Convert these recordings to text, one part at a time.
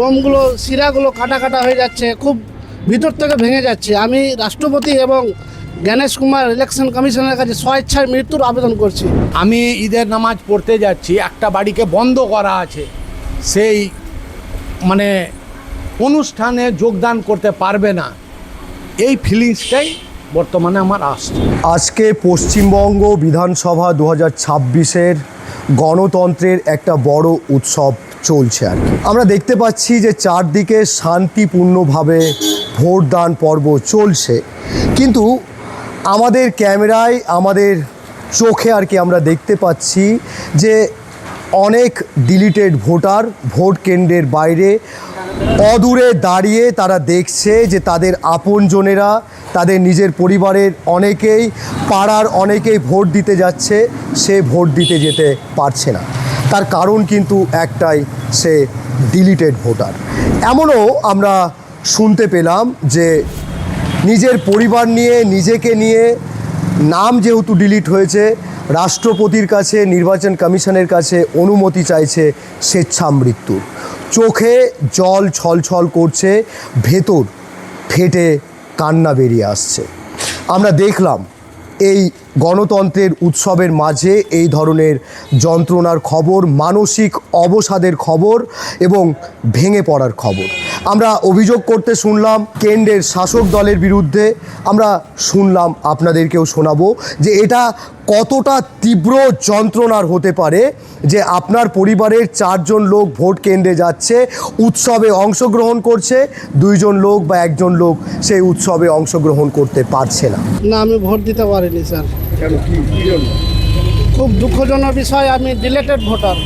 রোমগুলো শিরাগুলো কাটা কাটা হয়ে যাচ্ছে, খুব ভিতর থেকে ভেঙে যাচ্ছে। আমি রাষ্ট্রপতি এবং জ্ঞানেশ কুমার ইলেকশন কমিশনের কাছে স্বেচ্ছায় মৃত্যুর আবেদন করছি। আমি ঈদের নামাজ পড়তে যাচ্ছি, একটা বাড়িকে বন্ধ করা আছে, সেই মানে অনুষ্ঠানে যোগদান করতে পারবে না, এই ফিলিংসটাই বর্তমানে আমার আসছে। আজকে পশ্চিমবঙ্গ বিধানসভা 2026-এর গণতন্ত্রের একটা বড় উৎসব চলছে আর কি। আমরা দেখতে পাচ্ছি যে চারদিকে শান্তিপূর্ণভাবে ভোটদান পর্ব চলছে, কিন্তু আমাদের ক্যামেরায়, আমাদের চোখে আর কি আমরা দেখতে পাচ্ছি যে অনেক ডিলিটেড ভোটার ভোট কেন্দ্রের বাইরে অদূরে দাঁড়িয়ে তারা দেখছে যে তাদের আপনজনেরা, তাদের নিজের পরিবারের অনেকেই, পাড়ার অনেকেই ভোট দিতে যাচ্ছে, সে ভোট দিতে যেতে পারছে না। তার কারণ কিন্তু একটাই, সে ডিলিটেড ভোটার। এমনও আমরা শুনতে পেলাম যে নিজের পরিবার নিয়ে, নিজেকে নিয়ে, নাম যেহেতু ডিলিট হয়েছে, রাষ্ট্রপতির কাছে, নির্বাচন কমিশনের কাছে অনুমতি চাইছে স্বেচ্ছা মৃত্যুর। চোখে জল ছলছল করছে, ভেতর ফেটে কান্না বেরিয়ে আসছে। আমরা দেখলাম এই গণতন্ত্রের উৎসবের মাঝে এই ধরনের যন্ত্রণার খবর, মানসিক অবসাদের খবর এবং ভেঙে পড়ার খবর। আমরা অভিযোগ করতে শুনলাম কেন্দ্রের শাসক দলের বিরুদ্ধে। আমরা শুনলাম, আপনাদেরকেও শোনাবো যে এটা কতটা তীব্র যন্ত্রণার হতে পারে যে আপনার পরিবারের 4 জন লোক ভোট কেন্দ্রে যাচ্ছে, উৎসবে অংশগ্রহণ করছে, 2 জন লোক বা 1 জন লোক সেই উৎসবে অংশগ্রহণ করতে পারছে না। না, আমি ভোট দিতে পারিনি স্যার। খুব দুঃখজনক বিষয়, আমি ডিলেটেড ভোটার।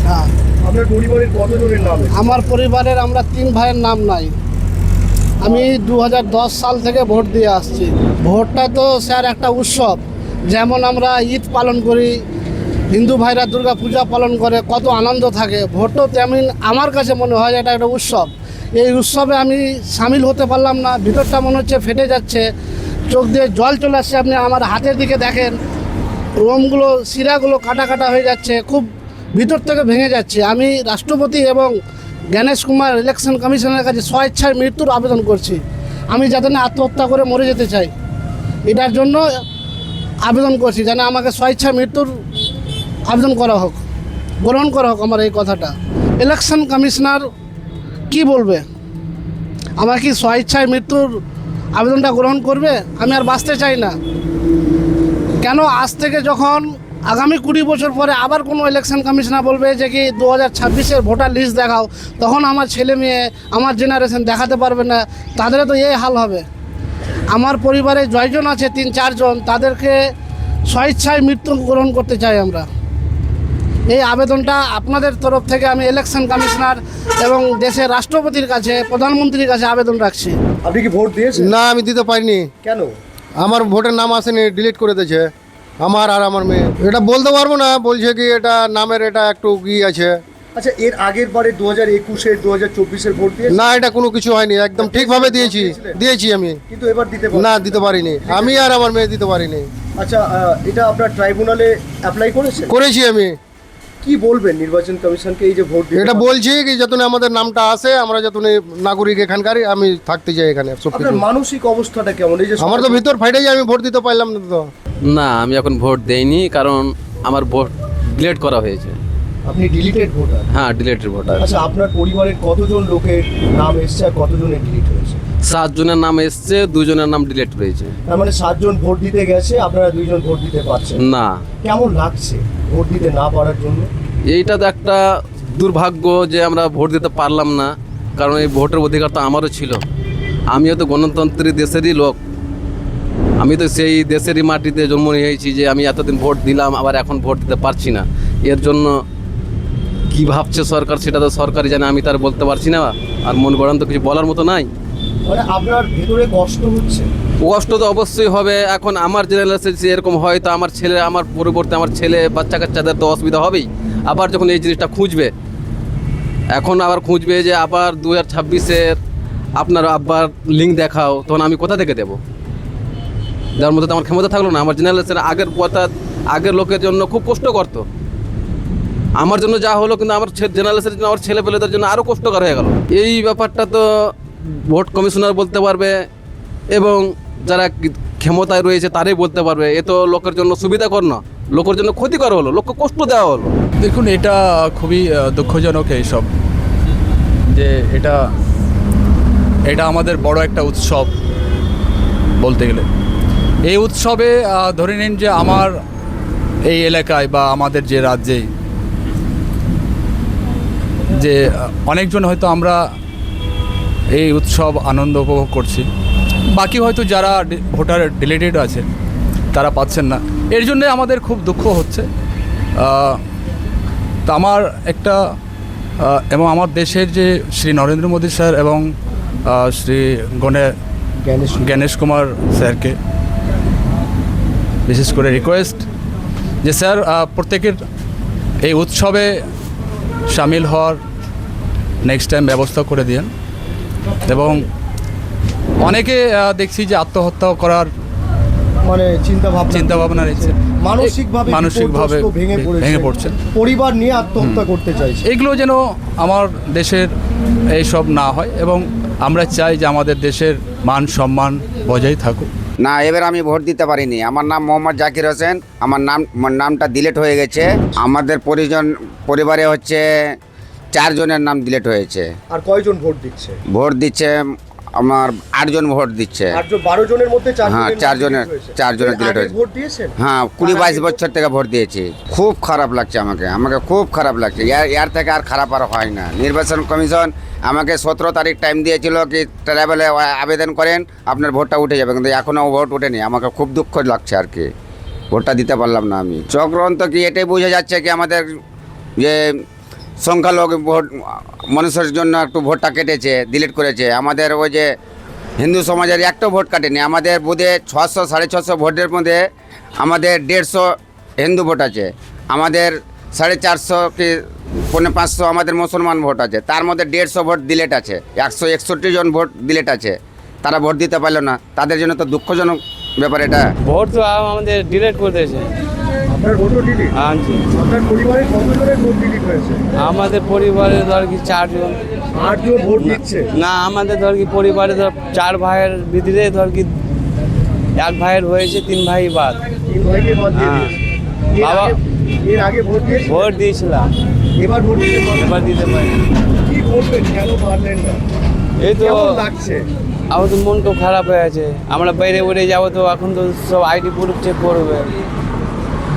হ্যাঁ। আপনার পরিবারের কতজনের নাম? আমার পরিবারের আমরা 3 ভাইয়ের নাম নাই। আমি 2010 সাল থেকে ভোট দিয়ে আসছি। ভোটটা তো স্যার একটা উৎসব, যেমন আমরা ঈদ পালন করি, হিন্দু ভাইরা দুর্গা পূজা পালন করে, কত আনন্দ থাকে, ভোটও তেমন আমার কাছে মনে হয় এটা একটা উৎসব। এই উৎসবে আমি সামিল হতে পারলাম না, ভিতরটা মনে হচ্ছে ফেটে যাচ্ছে, চোখ দিয়ে জল চলে আসছে। আপনি আমার হাতের দিকে দেখেন, রোমগুলো শিরাগুলো কাটা কাটা হয়ে যাচ্ছে, খুব ভিতর থেকে ভেঙে যাচ্ছে। আমি রাষ্ট্রপতি এবং জ্ঞানেশ কুমার ইলেকশন কমিশনের কাছে স্বেচ্ছায় মৃত্যুর আবেদন করছি। আমি যাতে না আত্মহত্যা করে মরে যেতে চাই, এটার জন্য আবেদন করছি, যেন আমাকে স্বেচ্ছায় মৃত্যুর আবেদন করা হোক, গ্রহণ করা হোক আমার এই কথাটা। ইলেকশন কমিশনার কি বলবে? আমার কি স্বেচ্ছায় মৃত্যুর আবেদনটা গ্রহণ করবে? আমি আর বাঁচতে চাই না। কেন আজ থেকে যখন আগামী 20 বছর পরে আবার কোনো ইলেকশন কমিশনার বলবে যে কি 2026-এর ভোটার লিস্ট দেখাও, তখন আমার ছেলে মেয়ে, আমার জেনারেশন দেখাতে পারবে না, তাদেরও তো এই হাল হবে। আমার পরিবারে জয়জন আছে 3-4 জন, তাদেরকে স্বেচ্ছায় মৃত্যু গ্রহণ করতে চাই আমরা। এই আবেদনটা আপনাদের তরফ থেকে আমি ইলেকশন কমিশনার এবং দেশের রাষ্ট্রপতির কাছে, প্রধানমন্ত্রীর কাছে আবেদন রাখছি। আপনি কি ভোট দিয়েছেন? না, আমি দিতে পারিনি। কেন? আমার ভোটের নাম আসেনি, ডিলিট করে দিয়েছে আমার আর আমার মেয়ে। এটা বলতে পারবো না, বলছে কি এটা নামের এটা একটু কি আছে। আচ্ছা, এর আগের বারে 2021-এর 2024-এর ভোট দিয়ে না, এটা কোনো কিছু হয়নি, একদম ঠিকভাবে দিয়েছি আমি, কিন্তু এবার দিতে না দিতে পারিনি, আমি আর আমার মেয়ে দিতে পারিনি। আচ্ছা, এটা আপনার ট্রাইব্যুনালে অ্যাপ্লাই করেছেন? করেছি আমি। কি বলবেন নির্বাচন কমিশনকে এই যে ভোট দিতে? এটা বলছি কি যতনে আমাদের নামটা আসে, আমরা যতনে নাগরিক এখানকার, আমি থাকতে চাই এখানে। সব আপনার মানসিক অবস্থাটা কেমন? এই যে আমার তো ভিতর ফাইটে যায়, আমি ভোট দিতে পারলাম না তো। না, আমি এখন ভোট দেইনি, কারণ আমার ভোট ডিলিট করা হয়েছে। আপনি ডিলিটেড ভোটার? হ্যাঁ, ডিলিটেড ভোটার। আচ্ছা, আপনার পরিবারের কতজন লোকের নাম এসছে আর কতজনের ডিলিট হয়েছে? 7 জনের নাম এসছে, 2 জনের নাম ডিলিট হয়েছে। তার মানে 7 জন ভোট দিতে গেছে, আপনারা 2 জন ভোট দিতে পারছেন না। কেমন লাগছে ভোট দিতে না পারার জন্য? এইটা তো একটা দুর্ভাগ্য যে আমরা ভোট দিতে পারলাম না, কারণ এই ভোটের অধিকার তো আমারও ছিল। আমিও তো গণতন্ত্রী দেশেরই লোক, আমি তো সেই দেশেরই মাটিতে জন্ম নিয়েছি যে আমি এতদিন ভোট দিলাম, আবার এখন ভোট দিতে পারছি না। এর জন্য কি ভাবছে সরকার সেটা তো সরকারই জানে, আমি তার বলতে পারছি না, আর মন গড়ান তো কিছু বলার মতো নাই। মানে আপনার ভেতরে কষ্ট হচ্ছে? কষ্ট তো অবশ্যই হবে। এখন আমার জেনারেশন এরকম হয়, তো আমার ছেলে, আমার পরিবর্তে আমার ছেলে বাচ্চা কাচ্চাদের তো অসুবিধা হবেই। আবার যখন এই জিনিসটা খুঁজবে, এখন আবার খুঁজবে যে আবার 2026-এর আপনার আবার লিঙ্ক দেখাও, তখন আমি কোথা থেকে দেবো? যার মধ্যে তো আমার ক্ষমতা থাকলো না। আমার জেনারেশন আগের কথা, আগের লোকের জন্য খুব কষ্ট করতো। আমার জন্য যা হলো, কিন্তু আমার জেনারেশনের জন্য, আমার ছেলে পেলেদের জন্য আরও কষ্টকর হয়ে গেল। এই ব্যাপারটা তো ভোট কমিশনার বলতে পারবে এবং যারা ক্ষমতায় রয়েছে তারাই বলতে পারবে। এ তো লোকের জন্য সুবিধাকর না, লোকের জন্য ক্ষতিকর হলো, লোককে কষ্ট দেওয়া হলো। দেখুন, এটা খুবই দুঃখজনক এইসব, যে এটা আমাদের বড় একটা উৎসব বলতে গেলে। এই উৎসবে ধরে নিন যে আমার এই এলাকায় বা আমাদের যে রাজ্যে যে অনেকজন হয়তো আমরা এই উৎসব আনন্দ উপভোগ করছি, বাকি হয়তো যারা ভোটার ডিলেটেড আছে তারা পাচ্ছেন না। এর জন্যে আমাদের খুব দুঃখ হচ্ছে। তা আমার একটা এবং আমার দেশের যে শ্রী নরেন্দ্র মোদী স্যার এবং শ্রী গণেশ কুমার স্যারকে বিশেষ করে রিকোয়েস্ট যে স্যার প্রত্যেকের এই উৎসবে সামিল হওয়ার নেক্সট টাইম ব্যবস্থা করে দিন। এবং অনেকে দেখছি যে আত্মহত্যা করার মানে চিন্তা ভাবনা রয়েছে, মানসিকভাবে ভেঙে পড়ছে, পরিবার নিয়ে আত্মহত্যা করতে চাইছে। এগুলো যেন আমার দেশের এইসব না হয় এবং আমরা চাই যে আমাদের দেশের মান সম্মান বজায় থাকুক। না, এবার আমি ভোট দিতে পারিনি। আমার নাম মোহাম্মদ জাকির হোসেন। আমার নামটা ডিলিট হয়ে গেছে। আমাদের পরিবারে হচ্ছে 4 জনের নাম ডিলিট হয়েছে। আর কয়জন ভোট দিচ্ছে? ভোট দিচ্ছে আমার 8 জন ভোট দিচ্ছে। 12 জনের মধ্যে 4 হ্যাঁ, 4 জনের ডিলিট হয়েছে। ভোট দিয়েছেন? হ্যাঁ, 20-22 বছর থেকে ভোট দিয়েছি। খুব খারাপ লাগছে আমাকে খুব খারাপ লাগছে। এর থেকে আর খারাপ আর হয় না। নির্বাচন কমিশন আমাকে 17 তারিখ টাইম দিয়েছিল কি ট্রাভেলে আবেদন করেন, আপনার ভোটটা উঠে যাবে, কিন্তু এখনও ভোট ওঠেনি। আমাকে খুব দুঃখ লাগছে আর কি, ভোটটা দিতে পারলাম না আমি। চক্রান্ত কি এটাই বোঝা যাচ্ছে কি আমাদের যে সংখ্যালঘু ভোট মানুষের জন্য একটু ভোটটা কেটেছে, ডিলিট করেছে। আমাদের ওই যে হিন্দু সমাজের একটা ভোট কাটেনি। আমাদের বোধে 600-650 ভোটের মধ্যে আমাদের 150 হিন্দু ভোট আছে, আমাদের 450 কি 500 আমাদের মুসলমান ভোট আছে। তার মধ্যে 150 ভোট ডিলেট আছে, 161 জন ভোট ডিলেট আছে। তারা ভোট দিতে পারলো না, তাদের জন্য তো দুঃখজনক ব্যাপার এটা। ভোট তো আমাদের ডিলেট করে দিয়েছে। আপনার ভোটও ডিলিট? আপনার পরিবারে কতজনের ভোট ডিলিট হয়েছে? আমাদের পরিবারে ধর কি 4 জন। 8 জন ভোট দিচ্ছে? না, আমাদের ধর কি পরিবারে ধর 4 ভাইয়ের ভিতরে ধর কি 1 ভাইয়ের হয়েছে, 3 ভাই বাদ। 3 ভাইকে বাদ দিয়ে হ্যাঁ। দিয়েছে। বাবা এর আগে ভোট দিয়েছে? ভোট দিয়েছিলাম, এবার ভোট দিতে পারবেন? এবার দিতে পারি। কি করবেন, কেন পারলেন না? এই তো কেমন লাগছে? আমার তো মন তো খারাপ হয়ে আছে। আমরা বাইরে বেড়ে যাবো, তো এখন তো সব আইডি প্রুফ চেক করবে,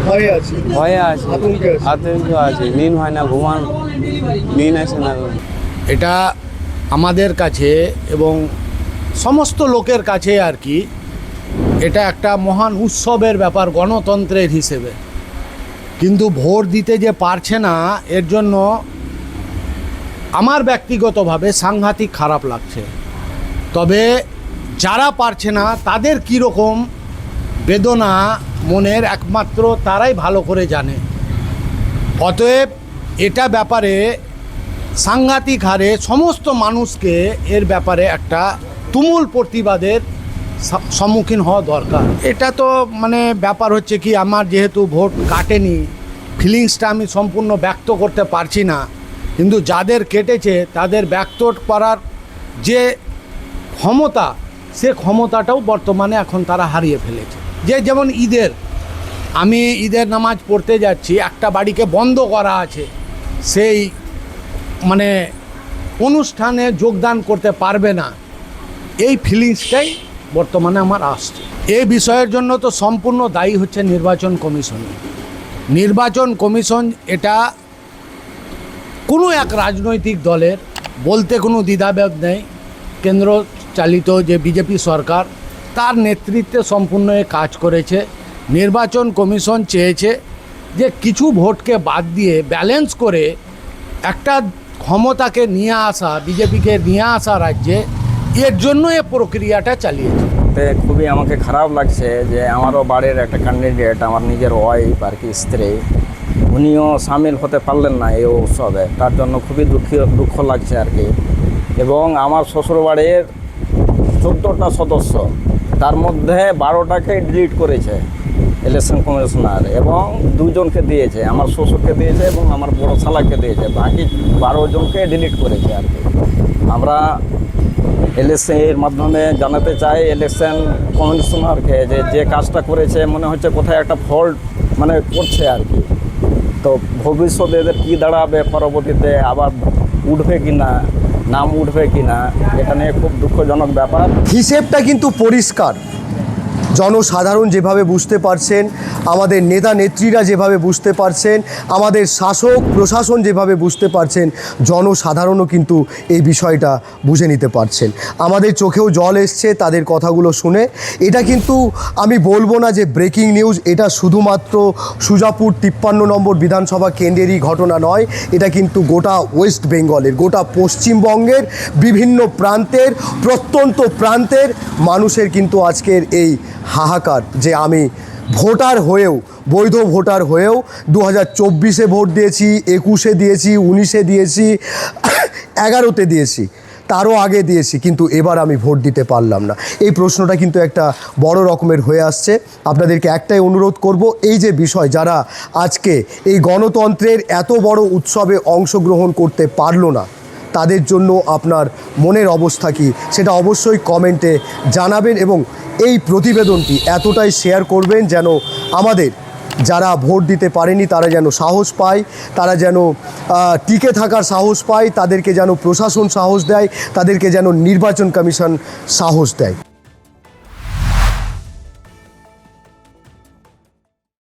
ভয়ে আছে? ভয়ে আছে, আতঙ্কে আছে? আতঙ্ক আছে। নিন হয় না, নিন আসে না। এটা আমাদের কাছে এবং সমস্ত লোকের কাছে আর কি এটা একটা মহান উৎসবের ব্যাপার গণতন্ত্রের হিসেবে। কিন্তু ভোট দিতে যে পারছে না, এর জন্য আমার ব্যক্তিগতভাবে সাংঘাতিক খারাপ লাগছে। তবে যারা পারছে না তাদের কীরকম বেদনা মনের একমাত্র তারাই ভালো করে জানে। অতএব এটা ব্যাপারে সাংঘাতিক হারে সমস্ত মানুষকে এর ব্যাপারে একটা তুমুল প্রতিবাদের সম্মুখীন হওয়া দরকার। এটা তো মানে ব্যাপার হচ্ছে কি, আমার যেহেতু ভোট কাটেনি, ফিলিংসটা আমি সম্পূর্ণ ব্যক্ত করতে পারছি না। কিন্তু যাদের কেটেছে তাদের ব্যক্ত করার যে ক্ষমতা, সে ক্ষমতাটাও বর্তমানে এখন তারা হারিয়ে ফেলেছে। যেমন আমি ঈদের নামাজ পড়তে যাচ্ছি, একটা বাড়িকে বন্ধ করা আছে, সেই মানে অনুষ্ঠানে যোগদান করতে পারবে না, এই ফিলিংসটাই বর্তমানে আমার আসছে। এই বিষয়ের জন্য তো সম্পূর্ণ দায়ী হচ্ছে নির্বাচন কমিশন। নির্বাচন কমিশন এটা কোনো এক রাজনৈতিক দলের বলতে কোনো দ্বিধাবোধ নেই। কেন্দ্র চালিত যে বিজেপি সরকার, তার নেতৃত্বে সম্পূর্ণ কাজ করেছে। নির্বাচন কমিশন চেয়েছে যে কিছু ভোটকে বাদ দিয়ে ব্যালেন্স করে একটা ক্ষমতাকে নিয়ে আসা, বিজেপিকে নিয়ে আসা রাজ্যে, এর জন্য এ প্রক্রিয়াটা চালিয়েছে। খুবই আমাকে খারাপ লাগছে যে আমারও বাড়ির একটা ক্যান্ডিডেট, আমার নিজের ওয়াইফ আর কি স্ত্রী, উনিও সামিল হতে পারলেন না এই উৎসবে। তার জন্য খুবই দুঃখ লাগছে আর কি। এবং আমার শ্বশুরবাড়ির 14টা সদস্য, তার মধ্যে 12টাকে ডিলিট করেছে। ইলেকশন কমিশনার, এবং দুজনকে দিয়েছে, আমার শ্বশুরকে দিয়েছে এবং আমার বড় শালাকে দিয়েছে, বাকি 12 জনকে ডিলিট করেছে আর কি। আমরা ইলেকশনের মাধ্যমে জানাতে চাই ইলেকশন কমিশনারকে যে যে কাজটা করেছে মনে হচ্ছে কোথায় একটা ফল্ট মানে করছে আর কি। তো ভবিষ্যতে এদের কী দাঁড়াবে, পরবর্তীতে আবার উঠবে কি না, নাম উঠবে কি না, এটা নিয়ে খুব দুঃখজনক ব্যাপার। হিসেবটা কিন্তু পরিষ্কার, জনসাধারণ যেভাবে বুঝতে পারছেন, আমাদের নেতা নেত্রীরা যেভাবে বুঝতে পারছেন, আমাদের শাসক প্রশাসন যেভাবে বুঝতে পারছেন, জনসাধারণও কিন্তু এই বিষয়টা বুঝে নিতে পারছেন। আমাদের চোখেও জল এসছে তাদের কথাগুলো শুনে। এটা কিন্তু আমি বলবো না যে ব্রেকিং নিউজ, এটা শুধুমাত্র সুজাপুর 53 নম্বর বিধানসভা কেন্দ্রেরই ঘটনা নয়, এটা কিন্তু গোটা ওয়েস্ট বেঙ্গলের, গোটা পশ্চিমবঙ্গের বিভিন্ন প্রান্তের, প্রত্যন্ত প্রান্তের মানুষের কিন্তু আজকের এই হাহাকার যে আমি ভোটার হয়েও, বৈধ ভোটার হয়েও 2024-এ ভোট দিয়েছি, 21-এ দিয়েছি, 19-এ দিয়েছি, 11-তে দিয়েছি, তারও আগে দিয়েছি, কিন্তু এবার আমি ভোট দিতে পারলাম না। এই প্রশ্নটা কিন্তু একটা বড় রকমের হয়ে আসছে। আপনাদেরকে একটাই অনুরোধ করব, এই যে বিষয়, যারা আজকে এই গণতন্ত্রের এত বড় উৎসবে অংশগ্রহণ করতে পারলো না, তাদের জন্য আপনার মনের অবস্থা কী সেটা অবশ্যই কমেন্টে জানাবেন, এবং এই প্রতিবেদনটি এতটাই শেয়ার করবেন যেন আমাদের যারা ভোট দিতে পারেনি তারা যেন সাহস পায়, তারা যেন টিকে থাকার সাহস পায়, তাদেরকে যেন প্রশাসন সাহস দেয়, তাদেরকে যেন নির্বাচন কমিশন সাহস দেয়।